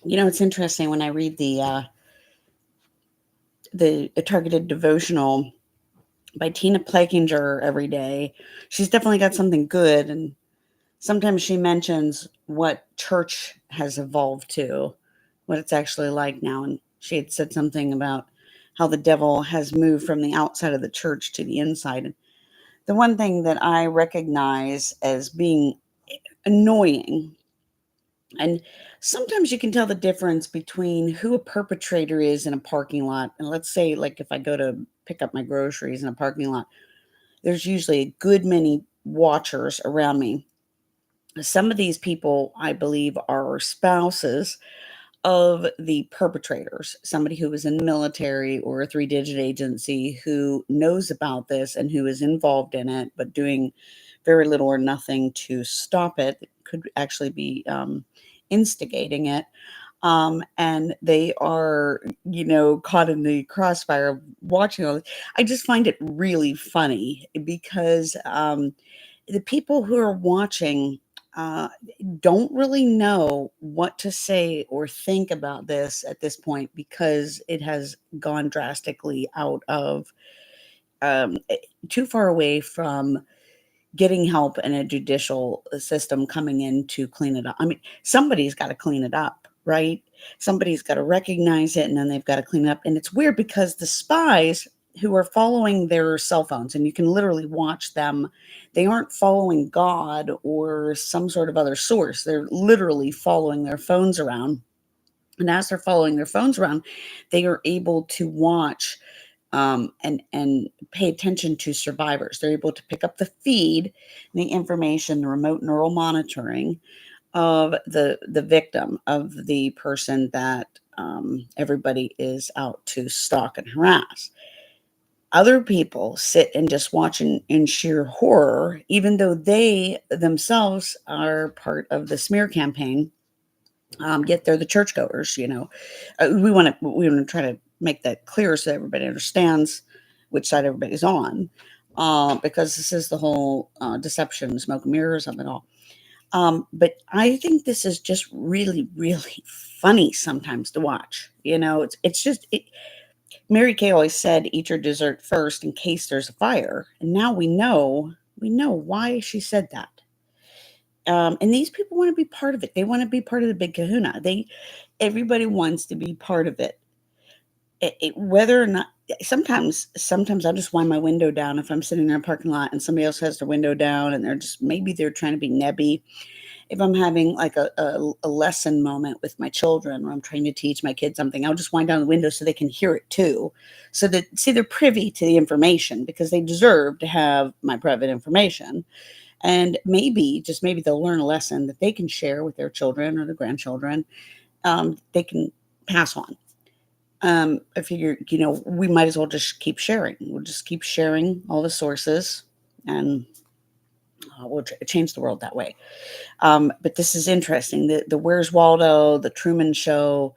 It's interesting when I read the targeted devotional by Tina Plakinger every day. She's definitely got something good, and sometimes she mentions what church has evolved to, what it's actually like now. And she had said something about how the devil has moved from the outside of the church to the inside. And the one thing that I recognize as being annoying, and sometimes you can tell the difference between who a perpetrator is in a parking lot. And let's say, like, if I go to pick up my groceries in a parking lot, there's usually a good many watchers around me. Some of these people, I believe, are spouses of the perpetrators, somebody who was in the military or a three-digit agency who knows about this and who is involved in it, but doing very little or nothing to stop it, could actually be instigating it. And they are, caught in the crossfire of watching all this. I just find it really funny because the people who are watching uh, don't really know what to say or think about this at this point because it has gone drastically out of um, eh, too far away from getting help and a judicial system coming in to clean it up. I mean, somebody's got to clean it up, right? Somebody's got to recognize it and then they've got to clean it up. And it's weird because the spies who are following their cell phones, and you can literally watch them, they aren't following God or some sort of other source. They're literally following their phones around. And as they're following their phones around, they are able to watch and pay attention to survivors. They're able to pick up the feed, the information, the remote neural monitoring of the victim, of the person that everybody is out to stalk and harass. Other people sit and just watch in sheer horror, even though they themselves are part of the smear campaign. Yet they're the churchgoers. We want to try to make that clear so everybody understands which side everybody's on, because this is the whole deception, smoke and mirrors of it all. But I think this is just really, really funny sometimes to watch. It's just Mary Kay always said, "Eat your dessert first in case there's a fire," and now we know why she said that. And these people want to be part of it. They want to be part of the big kahuna. Everybody wants to be part of it. Whether or not, sometimes I'll just wind my window down if I'm sitting in a parking lot and somebody else has their window down and maybe they're trying to be nebby. If I'm having like a lesson moment with my children or I'm trying to teach my kids something, I'll just wind down the window so they can hear it too. So that, see, they're privy to the information because they deserve to have my private information. And maybe, just maybe, they'll learn a lesson that they can share with their children or their grandchildren. They can pass on. I figure, we might as well just keep sharing. We'll just keep sharing all the sources, and we'll change the world that way. But this is interesting. The Where's Waldo, the Truman Show,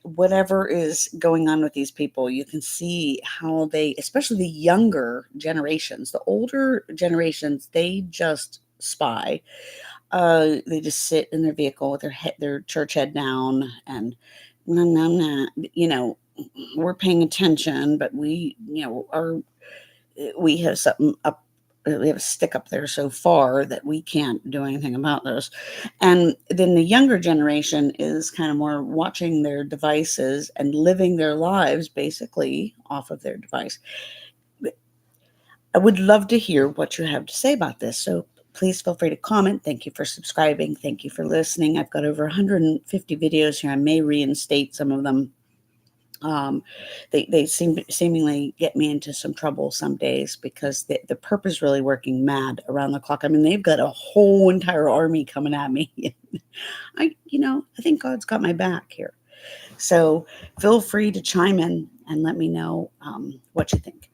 whatever is going on with these people, you can see how they, especially the younger generations, the older generations, they just spy. They just sit in their vehicle with their church head down, and no, no, no, we're paying attention, but we have something up. We have a stick up there so far that we can't do anything about this. And then the younger generation is kind of more watching their devices and living their lives basically off of their device. I would love to hear what you have to say about this. So please feel free to comment. Thank you for subscribing. Thank you for listening. I've got over 150 videos here. I may reinstate some of them. Um, they seemingly get me into some trouble some days because the perp is really working mad around the clock. I mean, they've got a whole entire army coming at me. I think God's got my back here. So feel free to chime in and let me know what you think.